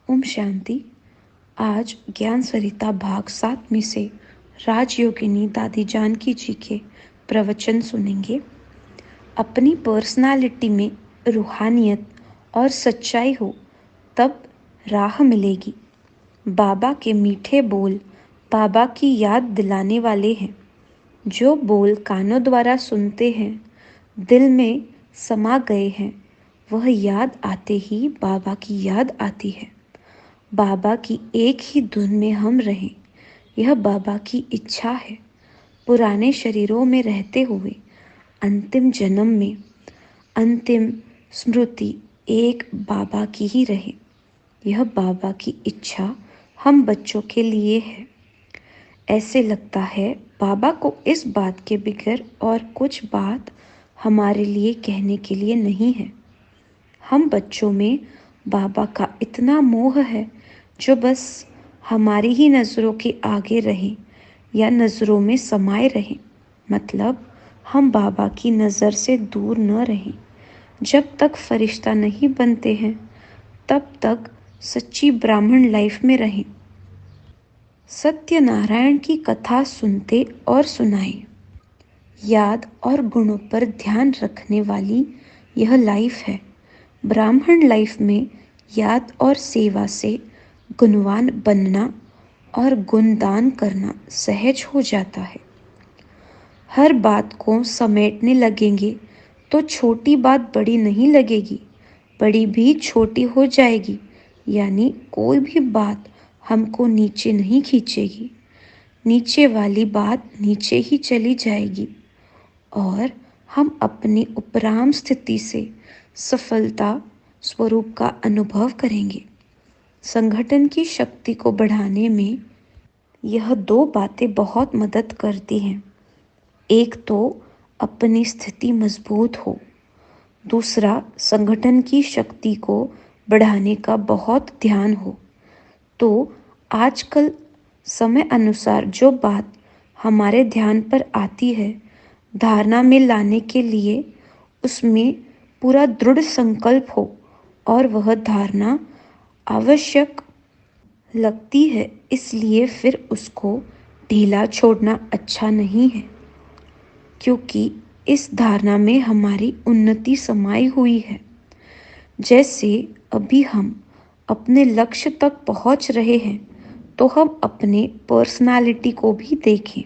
ओम शांति। आज ज्ञान सरिता भाग 7 में से राजयोगिनी दादी जानकी जी के प्रवचन सुनेंगे। अपनी पर्सनालिटी में रूहानियत और सच्चाई हो तब राह मिलेगी। बाबा के मीठे बोल बाबा की याद दिलाने वाले हैं। जो बोल कानों द्वारा सुनते हैं, दिल में समा गए हैं, वह याद आते ही बाबा की याद आती है। बाबा की एक ही धुन में हम रहें, यह बाबा की इच्छा है। पुराने शरीरों में रहते हुए अंतिम जन्म में अंतिम स्मृति एक बाबा की ही रहे, यह बाबा की इच्छा हम बच्चों के लिए है। ऐसे लगता है बाबा को इस बात के बगैर और कुछ बात हमारे लिए कहने के लिए नहीं है। हम बच्चों में बाबा का इतना मोह है जो बस हमारी ही नज़रों के आगे रहे या नज़रों में समाये रहे, मतलब हम बाबा की नज़र से दूर न रहें। जब तक फरिश्ता नहीं बनते हैं तब तक सच्ची ब्राह्मण लाइफ में रहें। सत्यनारायण की कथा सुनते और सुनाएं। याद और गुणों पर ध्यान रखने वाली यह लाइफ है। ब्राह्मण लाइफ में याद और सेवा से गुणवान बनना और गुणदान करना सहज हो जाता है। हर बात को समेटने लगेंगे तो छोटी बात बड़ी नहीं लगेगी, बड़ी भी छोटी हो जाएगी। यानी कोई भी बात हमको नीचे नहीं खींचेगी, नीचे वाली बात नीचे ही चली जाएगी और हम अपनी उपराम स्थिति से सफलता स्वरूप का अनुभव करेंगे। संगठन की शक्ति को बढ़ाने में यह 2 बातें बहुत मदद करती हैं। एक तो अपनी स्थिति मजबूत हो, दूसरा संगठन की शक्ति को बढ़ाने का बहुत ध्यान हो। तो आजकल समय अनुसार जो बात हमारे ध्यान पर आती है, धारणा में लाने के लिए उसमें पूरा दृढ़ संकल्प हो और वह धारणा आवश्यक लगती है, इसलिए फिर उसको ढीला छोड़ना अच्छा नहीं है, क्योंकि इस धारणा में हमारी उन्नति समाई हुई है। जैसे अभी हम अपने लक्ष्य तक पहुंच रहे हैं तो हम अपने पर्सनालिटी को भी देखें,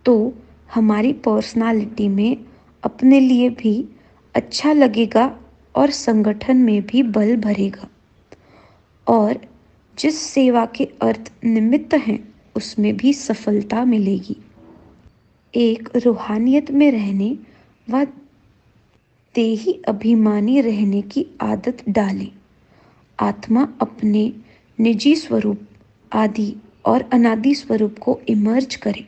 तो हमारी पर्सनालिटी में अपने लिए भी अच्छा लगेगा और संगठन में भी बल भरेगा और जिस सेवा के अर्थ निमित्त हैं उसमें भी सफलता मिलेगी। एक रूहानियत में रहने व देही अभिमानी रहने की आदत डालें। आत्मा अपने निजी स्वरूप, आदि और अनादि स्वरूप को इमर्ज करे।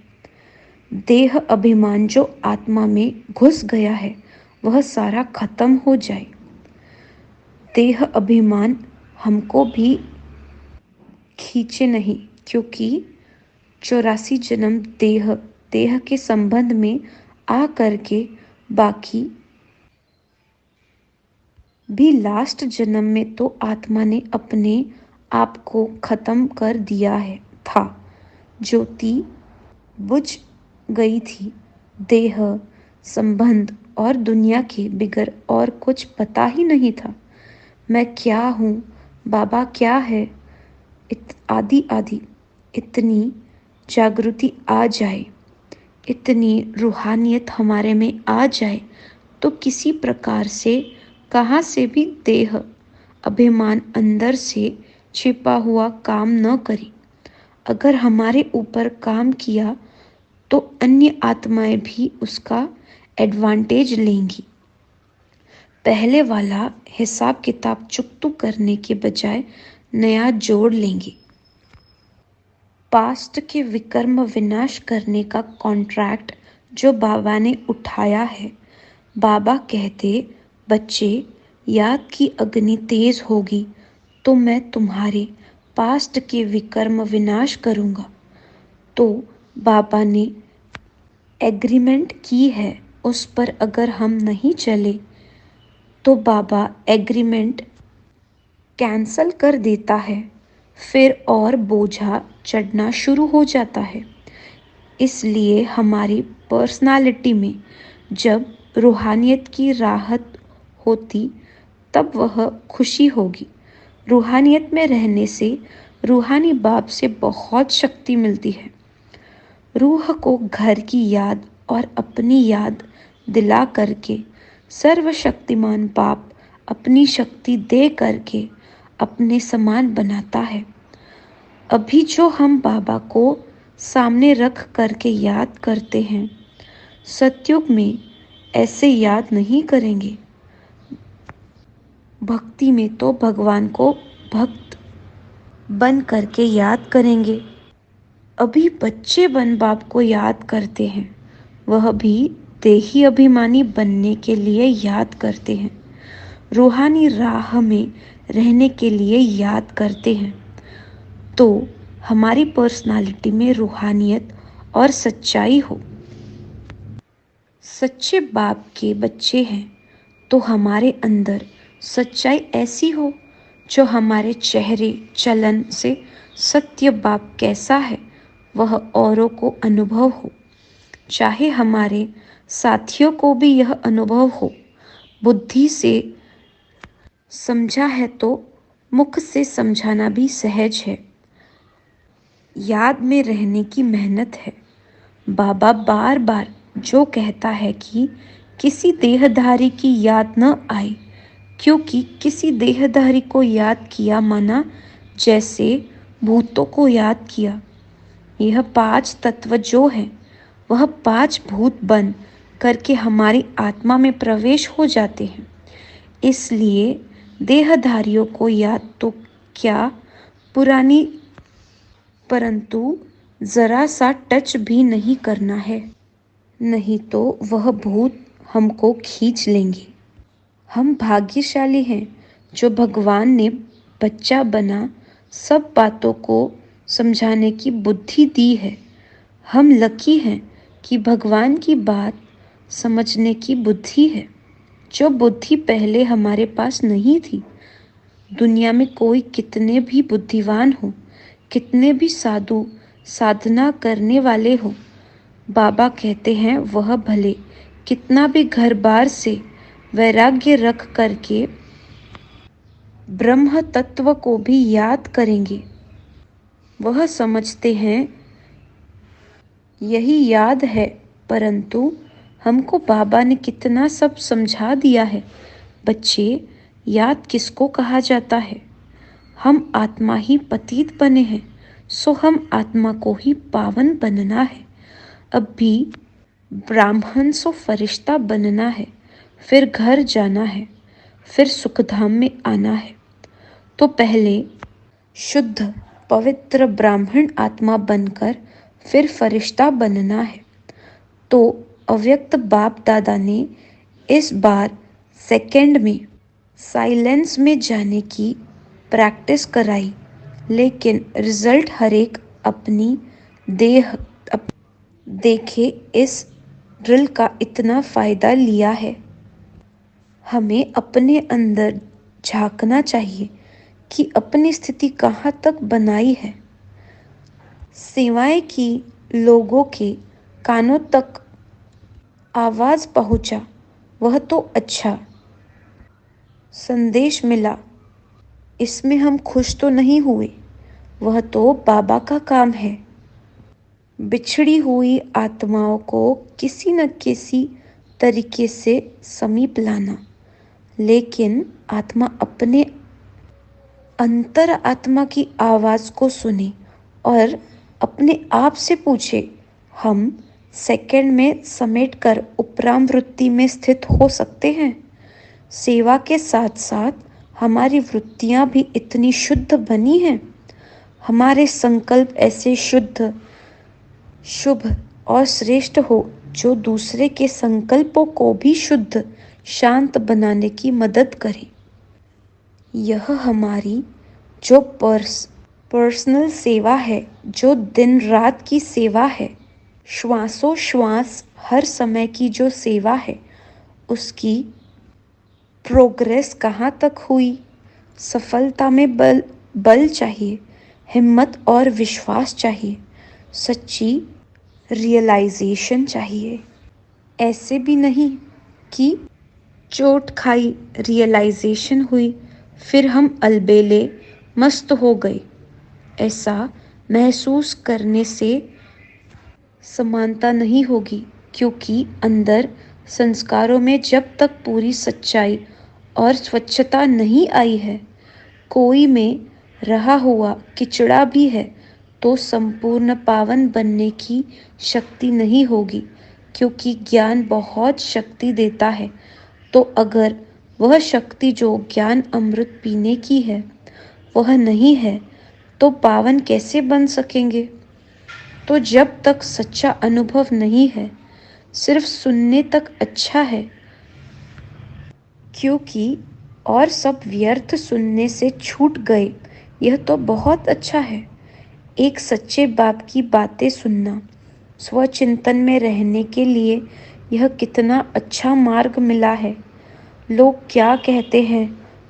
देह अभिमान जो आत्मा में घुस गया है वह सारा खत्म हो जाए। देह अभिमान हमको भी खींचे नहीं, क्योंकि 84 जन्म देह के संबंध में आ करके बाकी भी लास्ट जन्म में तो आत्मा ने अपने आप को खत्म कर दिया है था। ज्योति बुझ गई थी। देह, संबंध और दुनिया के बिगर और कुछ पता ही नहीं था। मैं क्या हूँ, बाबा क्या है, आदि आदि। इतनी जागृति आ जाए, इतनी रूहानियत हमारे में आ जाए तो किसी प्रकार से कहाँ से भी देह अभिमान अंदर से छिपा हुआ काम न करे। अगर हमारे ऊपर काम किया तो अन्य आत्माएं भी उसका एडवांटेज लेंगी। पहले वाला हिसाब किताब चुकतू करने के बजाय नया जोड़ लेंगे। पास्ट के विकर्म विनाश करने का कॉन्ट्रैक्ट जो बाबा ने उठाया है। बाबा कहते, बच्चे, याद की अग्नि तेज होगी तो मैं तुम्हारे पास्ट के विकर्म विनाश करूँगा। तो बाबा ने एग्रीमेंट की है, उस पर अगर हम नहीं चले तो बाबा एग्रीमेंट कैंसल कर देता है, फिर और बोझा चढ़ना शुरू हो जाता है। इसलिए हमारी पर्सनालिटी में जब रूहानियत की राहत होती तब वह खुशी होगी। रूहानियत में रहने से रूहानी बाप से बहुत शक्ति मिलती है। रूह को घर की याद और अपनी याद दिला करके सर्वशक्तिमान बाप अपनी शक्ति दे करके अपने समान बनाता है। अभी जो हम बाबा को सामने रख करके याद करते हैं, सतयुग में ऐसे याद नहीं करेंगे। भक्ति में तो भगवान को भक्त बन करके याद करेंगे। अभी बच्चे बन बाप को याद करते हैं, वह भी देही अभिमानी बनने के लिए याद करते हैं, रूहानी राह में रहने के लिए याद करते हैं। तो हमारी पर्सनालिटी में रूहानियत और सच्चाई हो। सच्चे बाप के बच्चे हैं तो हमारे अंदर सच्चाई ऐसी हो जो हमारे चेहरे चलन से सत्य बाप कैसा है वह औरों को अनुभव हो, चाहे हमारे साथियों को भी यह अनुभव हो। बुद्धि से समझा है तो मुख से समझाना भी सहज है। याद में रहने की मेहनत है। बाबा बार बार जो कहता है कि किसी देहधारी की याद न आए, क्योंकि किसी देहधारी को याद किया माना जैसे भूतों को याद किया। यह 5 तत्व जो है वह 5 भूत बन करके हमारी आत्मा में प्रवेश हो जाते हैं। इसलिए देहधारियों को याद तो क्या पुरानी, परंतु जरा सा टच भी नहीं करना है, नहीं तो वह भूत हमको खींच लेंगे। हम भाग्यशाली हैं जो भगवान ने बच्चा बना सब बातों को समझाने की बुद्धि दी है। हम लकी हैं कि भगवान की बात समझने की बुद्धि है, जो बुद्धि पहले हमारे पास नहीं थी। दुनिया में कोई कितने भी बुद्धिमान हो, कितने भी साधु साधना करने वाले हो, बाबा कहते हैं वह भले कितना भी घर बार से वैराग्य रख करके ब्रह्म तत्व को भी याद करेंगे। वह समझते हैं यही याद है, परंतु हमको बाबा ने कितना सब समझा दिया है। बच्चे, याद किसको कहा जाता है? हम आत्मा ही पतित बने हैं, सो हम आत्मा को ही पावन बनना है। अब भी ब्राह्मण सो फरिश्ता बनना है, फिर घर जाना है, फिर सुखधाम में आना है। तो पहले शुद्ध पवित्र ब्राह्मण आत्मा बनकर फिर फरिश्ता बनना है। तो अव्यक्त बाप दादा ने इस बार सेकंड में साइलेंस में जाने की प्रैक्टिस कराई, लेकिन रिजल्ट हर एक अपनी देह देखे इस ड्रिल का इतना फ़ायदा लिया है। हमें अपने अंदर झांकना चाहिए कि अपनी स्थिति कहाँ तक बनाई है। सेवाएं की, लोगों के कानों तक आवाज़ पहुंचा, वह तो अच्छा संदेश मिला, इसमें हम खुश तो नहीं हुए, वह तो बाबा का काम है। बिछड़ी हुई आत्माओं को किसी न किसी तरीके से समीप लाना, लेकिन आत्मा अपने अंतर आत्मा की आवाज़ को सुने और अपने आप से पूछे, हम सेकंड में समेट कर उपराम वृत्ति में स्थित हो सकते हैं। सेवा के साथ साथ हमारी वृत्तियां भी इतनी शुद्ध बनी हैं, हमारे संकल्प ऐसे शुद्ध, शुभ और श्रेष्ठ हो जो दूसरे के संकल्पों को भी शुद्ध, शांत बनाने की मदद करे। यह हमारी जो पर्सनल सेवा है, जो दिन रात की सेवा है, श्वासों श्वास हर समय की जो सेवा है, उसकी प्रोग्रेस कहाँ तक हुई। सफलता में बल बल चाहिए, हिम्मत और विश्वास चाहिए, सच्ची रियलाइजेशन चाहिए। ऐसे भी नहीं कि चोट खाई, रियलाइजेशन हुई, फिर हम अलबेले मस्त हो गए। ऐसा महसूस करने से समानता नहीं होगी, क्योंकि अंदर संस्कारों में जब तक पूरी सच्चाई और स्वच्छता नहीं आई है, कोई में रहा हुआ किचड़ा भी है, तो संपूर्ण पावन बनने की शक्ति नहीं होगी। क्योंकि ज्ञान बहुत शक्ति देता है, तो अगर वह शक्ति जो ज्ञान अमृत पीने की है वह नहीं है, तो पावन कैसे बन सकेंगे। तो जब तक सच्चा अनुभव नहीं है, सिर्फ सुनने तक अच्छा है, क्योंकि और सब व्यर्थ सुनने से छूट गए, यह तो बहुत अच्छा है। एक सच्चे बाप की बातें सुनना, स्वचिंतन में रहने के लिए यह कितना अच्छा मार्ग मिला है। लोग क्या कहते हैं,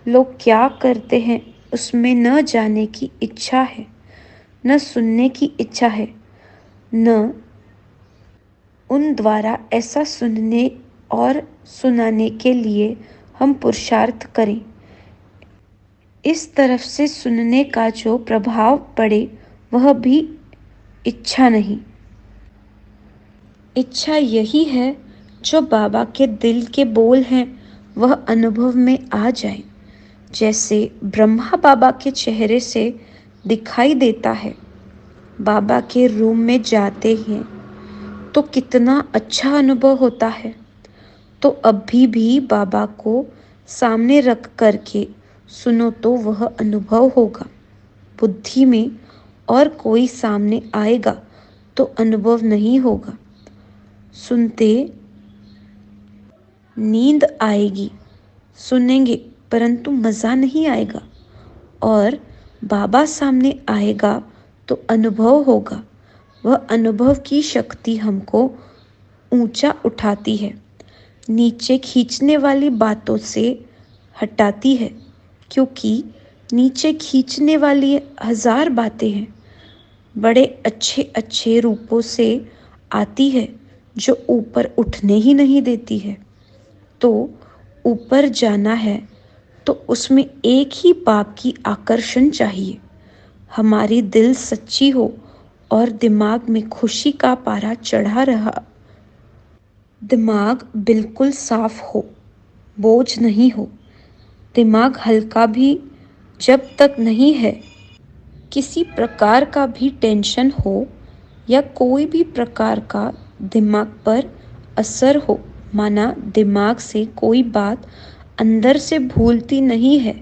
लोग क्या करते हैं, उसमें न जाने की इच्छा है, न सुनने की इच्छा है, न उन द्वारा ऐसा सुनने और सुनाने के लिए हम पुरुषार्थ करें। इस तरफ से सुनने का जो प्रभाव पड़े वह भी इच्छा नहीं। इच्छा यही है जो बाबा के दिल के बोल हैं वह अनुभव में आ जाए। जैसे ब्रह्मा बाबा के चेहरे से दिखाई देता है। बाबा के रूम में जाते हैं तो कितना अच्छा अनुभव होता है। तो अभी भी बाबा को सामने रख करके सुनो तो वह अनुभव होगा। बुद्धि में और कोई सामने आएगा तो अनुभव नहीं होगा। सुनते नींद आएगी, सुनेंगे परंतु मज़ा नहीं आएगा। और बाबा सामने आएगा तो अनुभव होगा। वह अनुभव की शक्ति हमको ऊंचा उठाती है, नीचे खींचने वाली बातों से हटाती है। क्योंकि नीचे खींचने वाली 1000 बातें हैं, बड़े अच्छे अच्छे रूपों से आती है, जो ऊपर उठने ही नहीं देती है। तो ऊपर जाना है तो उसमें एक ही बाप की आकर्षण चाहिए। हमारी दिल सच्ची हो और दिमाग में खुशी का पारा चढ़ा रहा, दिमाग बिल्कुल साफ हो, बोझ नहीं हो। दिमाग हल्का भी जब तक नहीं है, किसी प्रकार का भी टेंशन हो या कोई भी प्रकार का दिमाग पर असर हो, माना दिमाग से कोई बात अंदर से भूलती नहीं है,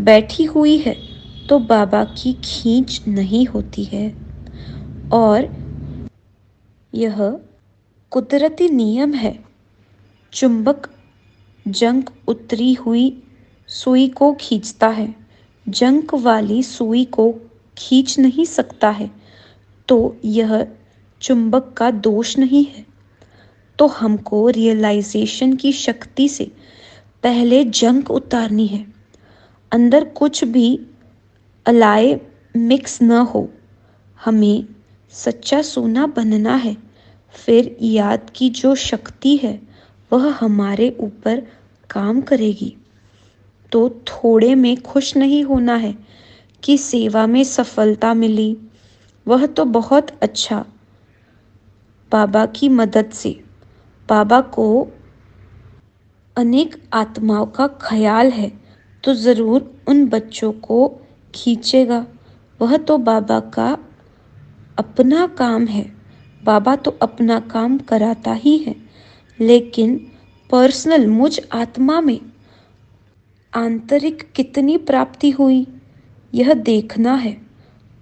बैठी हुई है, तो बाबा की खींच नहीं होती है। और यह कुदरती नियम है। चुंबक जंक उतरी हुई सुई को खींचता है, जंक वाली सुई को खींच नहीं सकता है, तो यह चुंबक का दोष नहीं है। तो हमको रियलाइजेशन की शक्ति से पहले जंक उतारनी है। अंदर कुछ भी अलाय मिक्स न हो। हमें सच्चा सोना बनना है। फिर याद की जो शक्ति है वह हमारे ऊपर काम करेगी। तो थोड़े में खुश नहीं होना है कि सेवा में सफलता मिली, वह तो बहुत अच्छा। बाबा की मदद से बाबा को अनेक आत्माओं का ख्याल है, तो ज़रूर उन बच्चों को खींचेगा। वह तो बाबा का अपना काम है। बाबा तो अपना काम कराता ही है, लेकिन पर्सनल मुझ आत्मा में आंतरिक कितनी प्राप्ति हुई यह देखना है।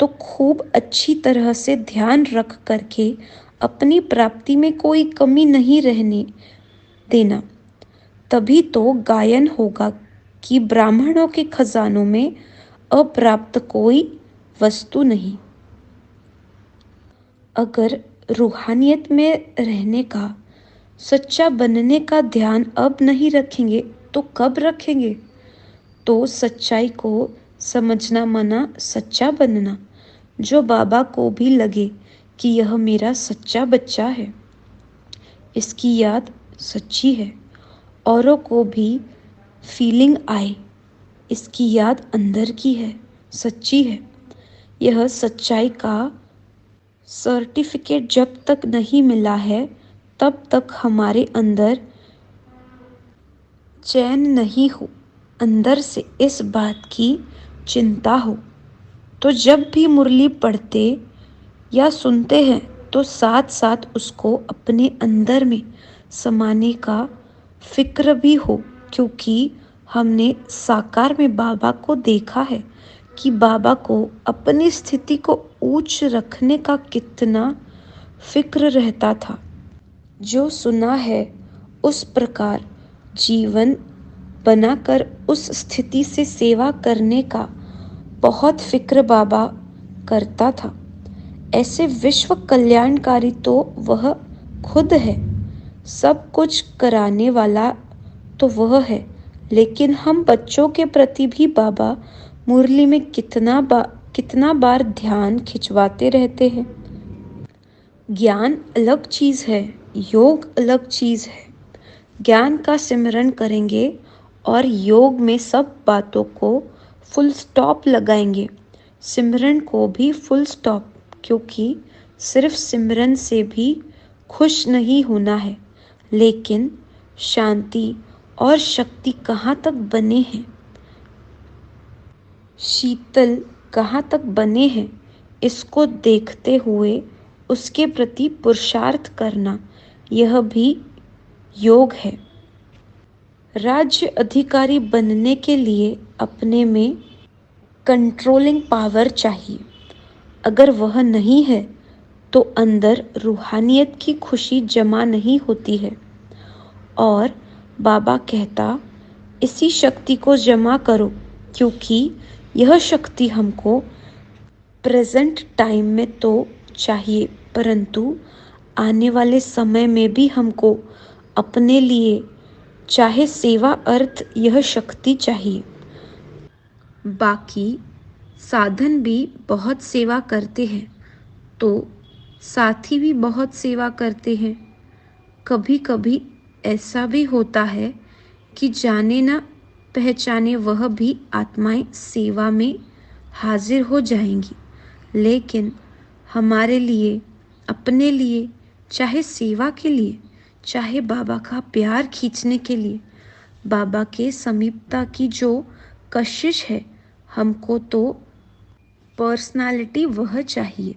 तो खूब अच्छी तरह से ध्यान रख करके अपनी प्राप्ति में कोई कमी नहीं रहने देना। तभी तो गायन होगा कि ब्राह्मणों के खजानों में अप्राप्त कोई वस्तु नहीं। अगर रूहानियत में रहने का, सच्चा बनने का ध्यान अब नहीं रखेंगे तो कब रखेंगे? तो सच्चाई को समझना मना सच्चा बनना, जो बाबा को भी लगे कि यह मेरा सच्चा बच्चा है, इसकी याद सच्ची है, औरों को भी फीलिंग आए, इसकी याद अंदर की है, सच्ची है। यह सच्चाई का सर्टिफिकेट जब तक नहीं मिला है, तब तक हमारे अंदर चैन नहीं हो, अंदर से इस बात की चिंता हो। तो जब भी मुरली पढ़ते या सुनते हैं तो साथ साथ उसको अपने अंदर में समाने का फिक्र भी हो, क्योंकि हमने साकार में बाबा को देखा है कि बाबा को अपनी स्थिति को ऊंच रखने का कितना फिक्र रहता था। जो सुना है उस प्रकार जीवन बनाकर उस स्थिति से सेवा करने का बहुत फिक्र बाबा करता था। ऐसे विश्व कल्याणकारी तो वह खुद है, सब कुछ कराने वाला तो वह है, लेकिन हम बच्चों के प्रति भी बाबा मुरली में कितना बार ध्यान खिंचवाते रहते हैं। ज्ञान अलग चीज़ है, योग अलग चीज़ है। ज्ञान का सिमरन करेंगे और योग में सब बातों को फुल स्टॉप लगाएंगे, सिमरन को भी फुल स्टॉप, क्योंकि सिर्फ सिमरन से भी खुश नहीं होना है, लेकिन शांति और शक्ति कहाँ तक बने हैं, शीतल कहाँ तक बने हैं, इसको देखते हुए उसके प्रति पुरुषार्थ करना, यह भी योग है। राज्य अधिकारी बनने के लिए अपने में कंट्रोलिंग पावर चाहिए। अगर वह नहीं है तो अंदर रूहानियत की खुशी जमा नहीं होती है। और बाबा कहता, इसी शक्ति को जमा करो, क्योंकि यह शक्ति हमको प्रेजेंट टाइम में तो चाहिए, परंतु आने वाले समय में भी हमको अपने लिए चाहे सेवा अर्थ यह शक्ति चाहिए। बाकी साधन भी बहुत सेवा करते हैं, तो साथी भी बहुत सेवा करते हैं। कभी कभी ऐसा भी होता है कि जाने ना पहचाने वह भी आत्माएं सेवा में हाजिर हो जाएंगी, लेकिन हमारे लिए, अपने लिए, चाहे सेवा के लिए, चाहे बाबा का प्यार खींचने के लिए, बाबा के समीपता की जो कशिश है, हमको तो पर्सनालिटी वह चाहिए।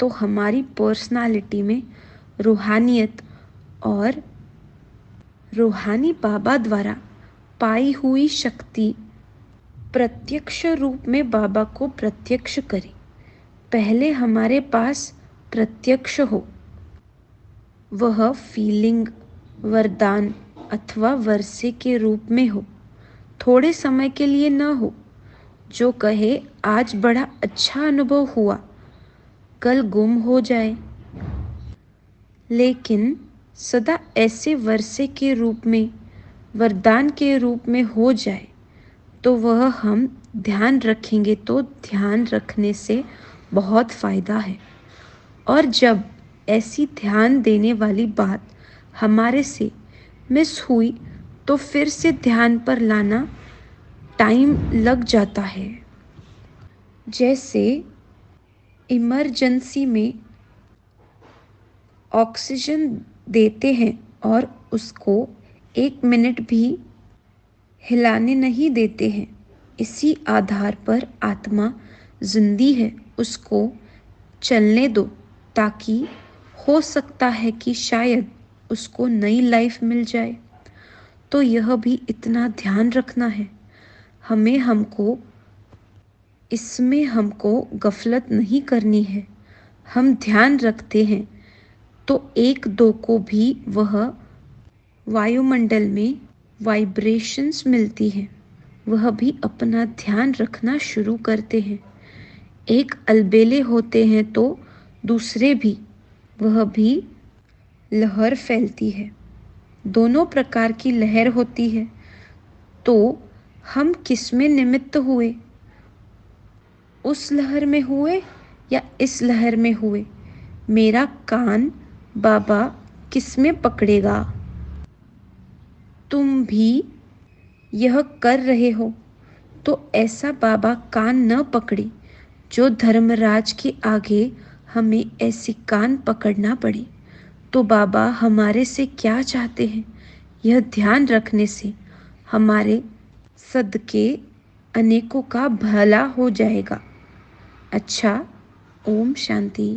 तो हमारी पर्सनालिटी में रूहानियत और रूहानी बाबा द्वारा पाई हुई शक्ति प्रत्यक्ष रूप में बाबा को प्रत्यक्ष करे। पहले हमारे पास प्रत्यक्ष हो, वह फीलिंग, वरदान अथवा वर्षे के रूप में हो, थोड़े समय के लिए न हो, जो कहे आज बड़ा अच्छा अनुभव हुआ, कल गुम हो जाए, लेकिन सदा ऐसे वर्षे के रूप में, वरदान के रूप में हो जाए, तो वह हम ध्यान रखेंगे। तो ध्यान रखने से बहुत फ़ायदा है। और जब ऐसी ध्यान देने वाली बात हमारे से मिस हुई तो फिर से ध्यान पर लाना टाइम लग जाता है। जैसे इमरजेंसी में ऑक्सीजन देते हैं और उसको 1 मिनट भी हिलाने नहीं देते हैं, इसी आधार पर आत्मा जिंदी है, उसको चलने दो, ताकि हो सकता है कि शायद उसको नई लाइफ मिल जाए। तो यह भी इतना ध्यान रखना है इसमें हमको गफलत नहीं करनी है। हम ध्यान रखते हैं तो 1-2 को भी वह वायुमंडल में वाइब्रेशंस मिलती हैं, वह भी अपना ध्यान रखना शुरू करते हैं। एक अलबेले होते हैं तो दूसरे भी, वह भी लहर फैलती है। दोनों प्रकार की लहर होती है, तो हम किस में निमित्त हुए? उस लहर में हुए या इस लहर में हुए? मेरा कान बाबा किस में पकड़ेगा? तुम भी यह कर रहे हो तो ऐसा बाबा कान न पकड़े जो धर्मराज के आगे हमें ऐसी कान पकड़ना पड़े। तो बाबा हमारे से क्या चाहते हैं, यह ध्यान रखने से हमारे सदके अनेकों का भला हो जाएगा। अच्छा, ओम शांति।